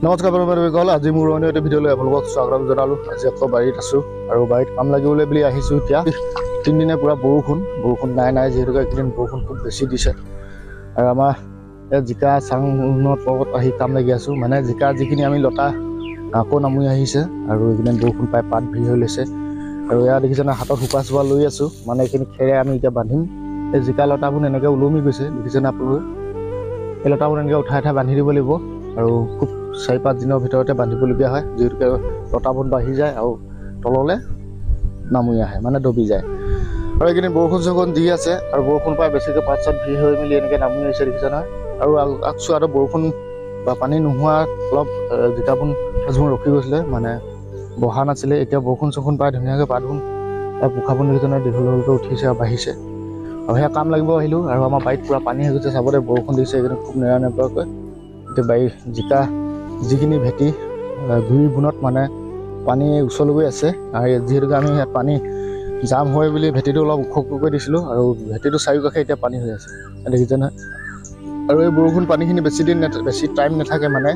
নমস্কাৰ বন্ধুসকল, আজি মোৰ অন্য এটা ভিডিঅ'লৈ আপোনালোকক স্বাগতম জনালোঁ। আজি আকৌ বাৰীত আছোঁ আৰু বাৰীত কাম লাগিবলৈ বুলি আহিছোঁ। এতিয়া 3 দিনে পুৰা বৰষুণ নাই যিহেতুকে এইকেইদিন বৰষুণ খুব বেছি দিছে আৰু আমাৰ এই জিকা চাঙৰ তলত আহি কাম লাগি আছোঁ। মানে জিকা যিখিনি আমি লতা আকৌ নামুৰি আহিছে আৰু এইকেইদিন বৰষুণ পাই পাত ভিৰ হৈ লৈছে আৰু এয়া দেখিছেনে হাতত শুকা চোকা লৈ আছোঁ। মানে এইখিনি খেৰে আমি এতিয়া বান্ধিম। এই জিকা লতাবোৰ এনেকৈ ওলমি গৈছে, দেখিছেনে আপোনালোকে? এই লতাবোৰ এনেকৈ উঠাই বান্ধি দিব লাগিব আৰু খুব 4-5 দিনৰ ভিতৰতে বান্ধিবলগীয়া হয়, যিহেতুকে লতাবোৰ বাঢ়ি যায় আৰু তললৈ নামুৰি আহে, মানে দবি যায়। আৰু এইকেইদিন বৰষুণ দি আছে আৰু বৰষুণ পাই বেছিকৈ পাত চাত ভিৰ হৈ মেলি এনেকৈ নামুৰি আহিছে, দেখিছে নহয়? আৰু আগচোৱাটো বৰষুণ বা পানী নোহোৱা অলপ জিকাবোৰ এজোৰ ৰখি গৈছিলে, মানে বহা নাছিলে। এতিয়া বৰষুণ পাই ধুনীয়াকৈ পাতবোৰ পোখাবোৰ দেখিছেনে দীঘলকৈ উঠিছে আৰু বাঢ়িছে। আৰু সেয়া কাম লাগিব আহিলোঁ আৰু আমাৰ বাৰীত পূৰা পানী হৈ গৈছে। চাবলৈ বৰষুণ দিছে এইকেইদিন খুব নেৰানেপেৰাকৈ। এতিয়া বাৰীৰ জিকা যিখিনি ভেটি গুৰি বুণত মানে পানী উচল গৈ আছে আৰু যিহেতুকে আমি ইয়াত পানী জাম হয় বুলি ভেটিটো অলপ ওখকৈ দিছিলোঁ আৰু ভেটিটো চাৰিওকাষে এতিয়া পানী হৈ আছে, দেখিছে নহয়? আৰু এই বৰষুণ পানীখিনি বেছি টাইম নাথাকে, মানে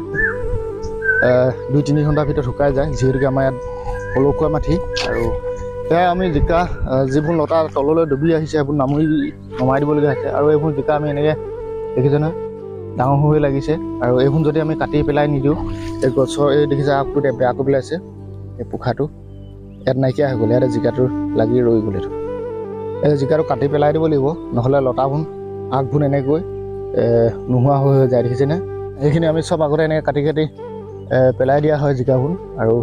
2-3 ঘণ্টাৰ ভিতৰত শুকাই যায়, যিহেতুকে আমাৰ ইয়াত পলসুৱা মাটি। আৰু সেয়া আমি জিকা যিবোৰ লতা তললৈ ডুবি আহিছে সেইবোৰ নমাই দিবলগীয়া হৈছে। আৰু এইবোৰ জিকা আমি এনেকৈ দেখিছে নহয় ডাঙৰ হৈ লাগিছে আৰু এইবোৰ যদি আমি কাটি পেলাই নিদিওঁ, এই গছৰ এই দেখিছে আগটো বেয়া কৰি পেলাইছে, এই পোখাটো ইয়াত নাইকিয়া হৈ গ'ল। ইয়াতে জিকাটো লাগি ৰৈ গ'ল। এই জিকাটো কাটি পেলাই দিব লাগিব, নহ'লে লতাবোৰ আগবোৰ এনেকৈ নোহোৱা হৈ যায়, দেখিছেনে? এইখিনি আমি চব আগতে এনেকৈ কাটি পেলাই দিয়া হয় জিকাবোৰ। আৰু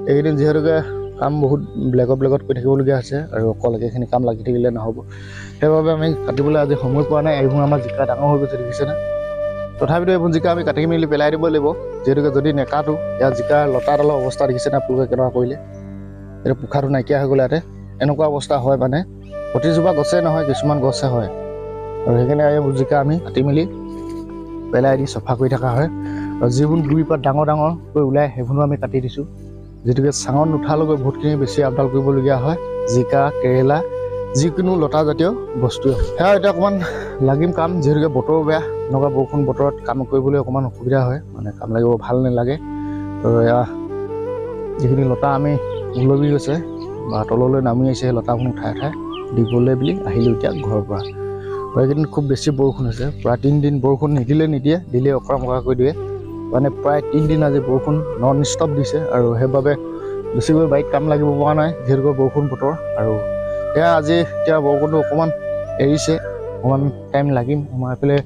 এইকেইদিন যিহেতুকে কাম বহুত ব্লেকত কৰি থাকিবলগীয়া হৈছে আৰু অকল এইখিনি কাম লাগি থাকিলে নহ'ব, সেইবাবে আমি কাটিবলৈ আজি সময় পোৱা নাই। এইবোৰ আমাৰ জিকা ডাঙৰ হৈ গৈছে, দেখিছেনে? তথাপিতো এইবোৰ জিকা আমি কাটি মেলি পেলাই দিব লাগিব, যিহেতুকে যদি নেকাটো ইয়াত জিকাৰ লতাডালৰ অৱস্থা দেখিছেনে আপোনালোকে কেনেকুৱা কৰিলে? এইটো পোখাটো নাইকিয়া হৈ গ'ল। ইয়াতে এনেকুৱা অৱস্থা হয়, মানে প্ৰতিজোপা গছেই নহয়, কিছুমান গছে হয়। আৰু সেইকাৰণে এইবোৰ জিকা আমি কাটি মেলি পেলাই দি চফা কৰি থকা হয়। আৰু যিবোৰ গুৰি পাত ডাঙৰকৈ ওলাই সেইবোৰো আমি কাটি দিছোঁ, যিহেতুকে চাঙত নুঠালৈকে বহুতখিনি বেছি আপডাল কৰিবলগীয়া হয়। জিকা, কেৰেলা, যিকোনো লতা জাতীয় বস্তুৱে সেয়া এতিয়া অকণমান লাগিম কাম, যিহেতুকে বতৰো বেয়া। এনেকুৱা বৰষুণ বতৰত কাম কৰিবলৈ অকণমান অসুবিধা হয়, মানে কাম লাগিব ভাল নালাগে। আৰু এয়া যিখিনি লতা আমি ওলমি গৈছে বা তললৈ নামি আহিছে, সেই লতাবোৰ উঠাই দিবলৈ বুলি আহিলোঁ এতিয়া ঘৰৰ পৰা। আৰু এইকেইদিন খুব বেছি বৰষুণ হৈছে, প্ৰায় 3 দিন বৰষুণ দিলে অকৰা মকৰা কৰি দিয়ে। মানে প্ৰায় 3 দিন আজি বৰষুণ নন ষ্টপ দিছে আৰু সেইবাবে বেছিকৈ বাৰীত কাম লাগিব পৰা নাই, যিহেতুকে বৰষুণ বতৰ। আৰু সেয়া আজি এতিয়া বৰষুণটো অকণমান এৰিছে, অকণমান টাইম লাগিম। আমাৰ এইফালে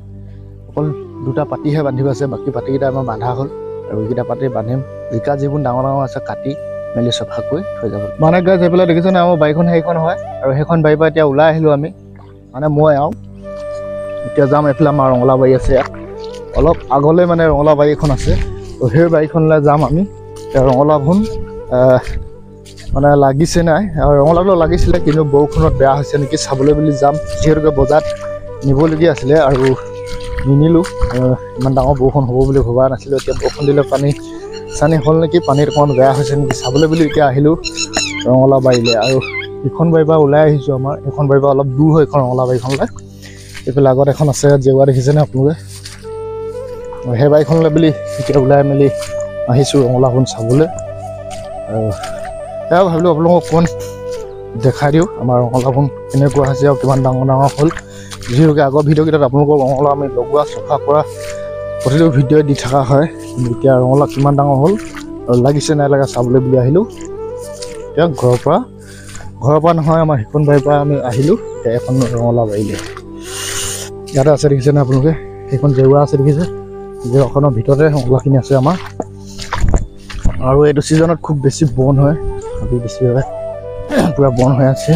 অকল 2টা পাতিহে বান্ধিব আছে, বাকী পাতিকেইটা আমাৰ বান্ধা হ'ল আৰু এইকেইটা পাতি বান্ধিম। জিকা যিবোৰ ডাঙৰ আছে কাটি মেলি চফা কৰি থৈ যাব। মানে গাইজ সেইফালে দেখিছেনে আমাৰ বাৰীখন সেইখন হয় আৰু সেইখন বাৰীৰ পৰা এতিয়া ওলাই আহিলোঁ আমি, মানে মই আৰু এতিয়া যাম। এইফালে আমাৰ ৰঙালাও বাৰী আছে, ইয়াত অলপ আগলৈ মানে ৰঙালাও বাৰী এখন আছে, তো সেই বাৰীখনলৈ যাম আমি। ৰঙালাওখন মানে লাগিছে নাই, আৰু ৰঙালাওটো লাগিছিলে কিন্তু বৰষুণত বেয়া হৈছে নেকি চাবলৈ বুলি যাম, যিহেতুকে বজাৰত নিবলগীয়া আছিলে আৰু নিনিলোঁ। ইমান ডাঙৰ বৰষুণ হ'ব বুলি ভবা নাছিলোঁ। এতিয়া বৰষুণ দিলে পানী চানী হ'ল নেকি, পানীত অকণমান বেয়া হৈছে নেকি চাবলৈ বুলি এতিয়া আহিলোঁ ৰঙালাও বাৰীলৈ। আৰু ইখন বাৰীৰ পৰা ওলাই আহিছোঁ, আমাৰ এইখন বাৰীৰ পৰা অলপ দূৰ হয় এইখন ৰঙালাও বাৰীখনলৈ। এইফালে আগত এখন আছে, জেওৰা দেখিছেনে আপোনালোকে? সেই বাৰীখনলৈ বুলি এতিয়া ওলাই মেলি আহিছোঁ ৰঙালাওখন চাবলৈ। আৰু সেয়া ভাবিলোঁ আপোনালোকক অকণমান দেখাই দিওঁ আমাৰ ৰঙালাওখন কেনেকুৱা হৈছে আৰু কিমান ডাঙৰ হ'ল। যিহেতুকে আগৰ ভিডিঅ'কেইটাত আপোনালোকৰ ৰঙালাও আমি লগোৱা চফা কৰা প্ৰতিটো ভিডিঅ' দি থকা হয়, কিন্তু এতিয়া ৰঙালাও কিমান ডাঙৰ হ'ল আৰু লাগিছে নাই লাগা চাবলৈ বুলি আহিলোঁ। এতিয়া ঘৰৰ পৰা নহয়, আমাৰ সিখন বাৰীৰ পৰা আমি আহিলোঁ এতিয়া এখন ৰঙালাও বাৰীলৈ। ইয়াতে আছে দেখিছেনে আপোনালোকে? সেইখন জেওৰা আছে, দেখিছে? জেওৰাখনৰ ভিতৰতে ৰঙালাওখিনি আছে আমাৰ। আৰু এইটো ছিজনত খুব বেছি বন হয়, হাবি বেছি হয়, পূৰা বন হৈ আছে।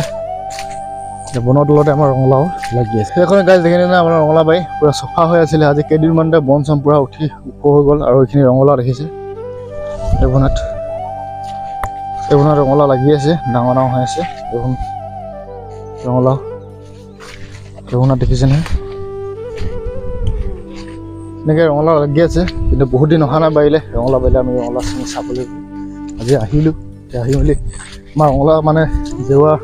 বনৰ তলতে আমাৰ ৰঙালাও লাগি আছে। সেইখন গাছ দেখি নাই আমাৰ ৰঙালাও বাৰী পূৰা চফা হৈ আছিলে। আজি কেইদিনমানতে বন চন পূৰা উঠি ওখ হৈ গ'ল আৰু এইখিনি ৰঙালাও দেখিছে। এইবোৰত ৰঙালাও লাগি আছে, ডাঙৰ হৈ আছে। এইবোৰ ৰঙালাও দেখিছেনে? এনেকৈ ৰঙালাও লাগি আছে, কিন্তু বহুত দিন অহা নাই বাৰীলৈ। ৰঙালাও বাৰীলৈ আমি ৰঙালাও চিঙি চাবলৈ আজি আহিলোঁ। এতিয়া আহি মেলি আমাৰ ৰঙালাও মানে জেওৰা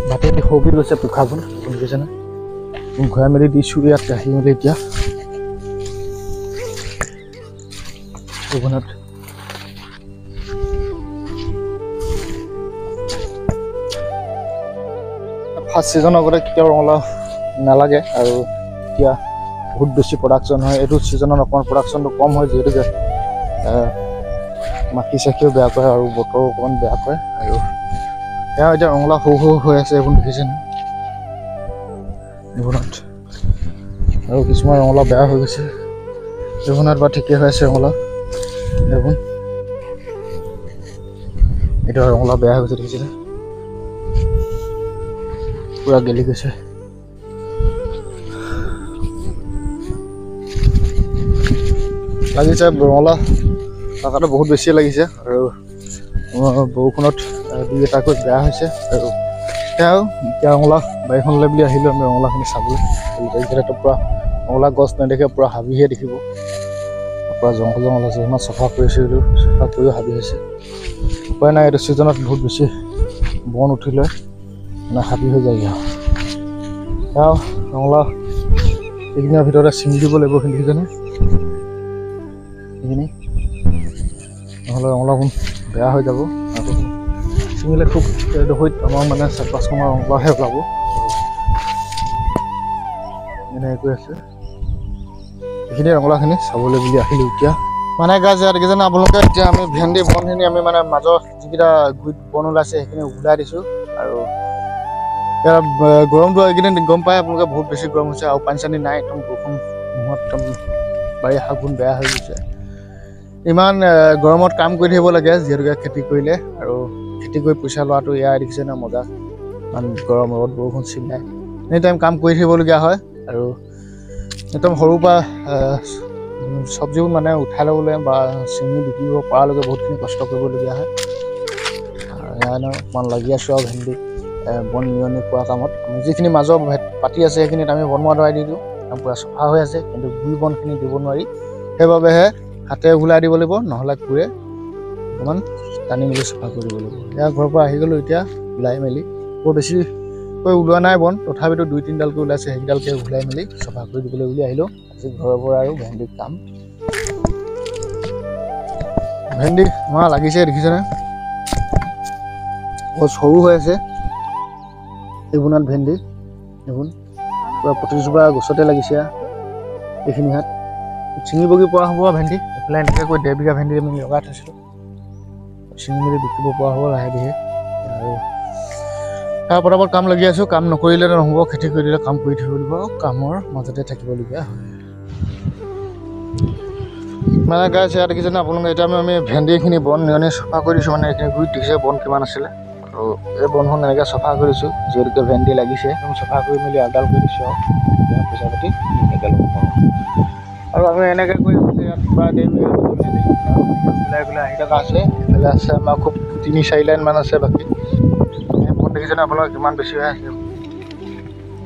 বাটেদি সৰকি গৈছে পোখাবোৰ, দেখিছেনে? ঘূৰাই মেলি দিছোঁ ইয়াত আহি মেলি। এতিয়া এইখনত ফাৰ্ষ্ট ছিজনৰ আগতে কেতিয়াও ৰঙালাও নালাগে আৰু এতিয়া বহুত বেছি প্ৰডাকশ্যন হয়। এইটো ছিজনত অকণমান প্ৰডাকশ্যনটো কম হয় যিহেতুকে মাখি চাখিও বেয়া কৰে আৰু বতৰো অকণমান বেয়া কৰে। আৰু সেয়া এতিয়া ৰঙালাও সৰু সৰু হৈ আছে, এইবোৰ দেখিছেনে এইবোৰত। আৰু কিছুমান ৰঙালাও বেয়া হৈ গৈছে, এইবোৰত বা ঠিকেই হৈ আছে ৰঙালাও। এইবোৰ এইটো ৰঙালাও বেয়া হৈ গৈছে দেখিছেনে, পুৰা গেলি গৈছে। লাগিছে ৰঙালাও টকাটো বহুত বেছি লাগিছে আৰু বৰষুণত দুই এটাকৈ বেয়া হৈছে। আৰু সেয়াও এতিয়া ৰঙালাও বাৰীখনলৈ বুলি আহিলোঁ আমি ৰঙালাওখিনি চাবলৈ। বাৰীখনতো পূৰা ৰঙালাও গছ নেদেখে, পূৰা হাবিহে দেখিব, পূৰা জংঘল জংঘল হৈছে। ইমান চফা কৰিছিলোঁ, চফা কৰিও হাবি হৈছে। উপায় নাই, এইটো ছিজনত বহুত বেছি বন উঠি লয়, মানে হাবি হৈ যায়গৈ। সেয়াও ৰঙালাও এইখিনিৰ ভিতৰতে ছিঙি দিব লাগিব, কিন্তু সেইখিনি নহ'লে ৰঙালাওবোৰ বেয়া হৈ যাব। আৰু ছিঙিলে খুব এডোখৰত আমাৰ মানে 4-5 মাহ ৰঙালাওহে ওলাব। এনেকৈ আছে এইখিনি ৰঙালাওখিনি চাবলৈ বুলি আহিলোঁ এতিয়া। মানে গাইজ ইয়াত দেখিছেনে আপোনালোকে, এতিয়া আমি ভেন্দি বনখিনি আমি মানে মাজৰ যিকেইটা গুৰিত বন ওলাইছে সেইখিনি ওলাই দিছোঁ। আৰু এতিয়া গৰমটো এইকেইদিন গম পায় আপোনালোকে, বহুত বেছি গৰম হৈছে আৰু পানী চানী নাই, একদম বৰষুণ নোহোৱাত একদম বাৰী শাকবোৰ বেয়া হৈ গৈছে। ইমান গৰমত কাম কৰি থাকিব লাগে যিহেতুকে খেতি কৰিলে, আৰু খেতি কৰি পইচা লোৱাটো এয়াই দেখিছে ন মজা। ইমান গৰম ৰ'দ বৰষুণ চিন নাই, এনি টাইম কাম কৰি থাকিবলগীয়া হয়। আৰু একদম সৰুৰ পৰা চব্জিবোৰ মানে উঠাই ল'বলৈ বা ছিঙি বিকিব পৰালৈকে বহুতখিনি কষ্ট কৰিবলগীয়া হয়। সেইকাৰণে অকণমান লাগি আছোঁ আৰু ভেন্দি বন নিয়নি কৰা কামত। আমি যিখিনি মাজৰ পাতি আছে সেইখিনিত আমি বন মৰা দৰৱ দি দিওঁ, পূৰা চফা হৈ আছে। কিন্তু গুৰি বনখিনি দিব নোৱাৰি, সেইবাবেহে হাতে ওলাই দিব লাগিব, নহ'লে কোৰে অকণমান টানি মেলি চফা কৰি দিব লাগিব। এয়া ঘৰৰ পৰা আহি গ'লোঁ এতিয়া ওলাই মেলি, বৰ বেছিকৈ ওলোৱা নাই বন, তথাপিতো 2-3ডালকৈ ওলাইছে, সেইকেইডালকৈ ওলাই মেলি চফা কৰি দিবলৈ বুলি আহিলোঁ। আজি ঘৰৰ পৰা আৰু ভেন্দিৰ কাম। ভেন্দি আমাৰ লাগিছে দেখিছেনে, গছ সৰু হৈ আছে। এইবোৰত ভেন্দি এইবোৰ পূৰা প্ৰতিজোপা গছতে লাগিছে। এইখিনি হাত ছিঙি বগি পৰা হ'ব ভেন্দি। এইফালে এনেকৈ কৈ 1.5 বিঘা ভেন্দি আমি লগাই থৈছিলোঁ, ছিঙি মেলি বিকিব পৰা হ'ব লাহে ধীৰে। আৰু তাৰ পটাপট কাম লাগি আছোঁ, কাম নকৰিলে নহ'ব, খেতি কৰি দিলে কাম কৰি থাকিব লাগিব, কামৰ মাজতে থাকিবলগীয়া হয়। মানে গাইজ ইয়াত দেখিছেনে আপোনালোকে, এতিয়া আমি ভেন্দিখিনি বন নিয়নি চফা কৰি দিছোঁ। মানে এইখিনি গুৰিত দেখিছে বন কিমান আছিলে, আৰু এই বনখন এনেকৈ চফা কৰি দিছোঁ যিহেতুকে ভেন্দি লাগিছে। একদম চফা কৰি মেলি আপডাল কৰি দিছোঁ আৰু পইচা পাতি ধুনীয়াকৈ ল'ব পাৰোঁ। আৰু আমি এনেকৈ কৰি ইয়াত প্ৰায় 1.5 বিঘা ওলাই আহি থকা আছে। এইফালে আছে আমাৰ খুব 3-4 লাইনমান আছে বাকী। এই বন দেখিছেনে আপোনালোকে কিমান বেছি হৈ আছে।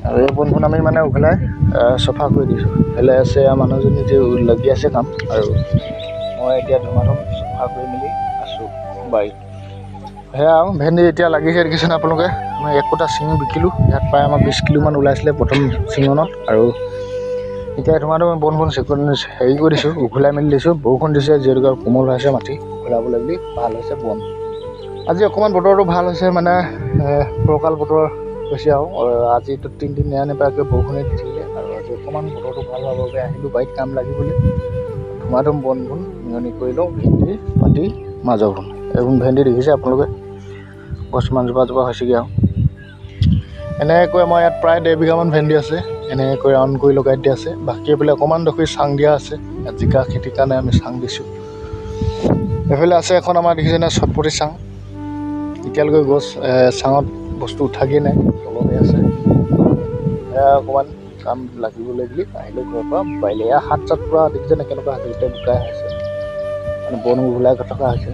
আৰু এই বনখন আমি মানে উঘলাই চফা কৰি দিছোঁ। এইফালে আছে মানুহজনী যে লাগি আছে কাম, আৰু মই এতিয়া ধুমাধুম চফা কৰি মেলি আছোঁ বাৰীত। সেয়া আৰু ভেন্দি এতিয়া লাগিছে দেখিছেনে আপোনালোকে। আমি 1 কোটা ছিঙি বিকিলোঁ, ইয়াত প্ৰায় আমাৰ 20 কিলোমান ওলাইছিলে প্ৰথম ছিঙনত। আৰু এতিয়া ধুমাধুম বনখন হেৰি কৰি দিছোঁ, উঘলাই মেলি দিছোঁ। বৰষুণ দিছে যিহেতুকে কোমল হৈ আছে মাটি, উঘলাবলৈ বুলি ভাল হৈছে বন। আজি অকণমান বতৰটো ভাল হৈছে, মানে ফৰকাল বতৰ হৈছে আৰু আজিতো 3 দিন নেৰানেপেৰাকৈ বৰষুণে দি থাকিলে। আৰু আজি অকণমান বতৰটো ভাল হোৱাৰ বাবে আহিলোঁ বাৰীত কাম লাগিবলৈ। ধুমাধুম বনবোৰ নিয়নি কৰি লওঁ, ভেন্দি মাটি মাজৰবোৰ। এইবোৰ ভেন্দি দেখিছে আপোনালোকে, গছ জোপা হৈছেগৈ। আৰু এনেকৈ আমাৰ ইয়াত প্ৰায় 1.5 বিঘামান ভেন্দি আছে, এনেকৈ ৰাউণ্ড কৰি লগাই দিয়া আছে। বাকী এইফালে অকণমান ডোখৰি চাং দিয়া আছে, ইয়াত জিকা খেতিৰ কাৰণে আমি চাং দিছোঁ। এইফালে আছে এখন আমাৰ দেখিছেনে চটপটি চাং, এতিয়ালৈকে গছ চাঙত বস্তু উঠাগৈয়ে নাই, তলতে আছে। সেয়া অকণমান কাম লাগিবলৈ বুলি আহিলোঁ ঘৰৰ পৰা বাৰীলৈ। এয়া হাত চাত পূৰা দেখিছেনে কেনেকুৱা হাতকেইটা বোকাই হৈছে, মানে বন উঘলাই থকা হৈছে।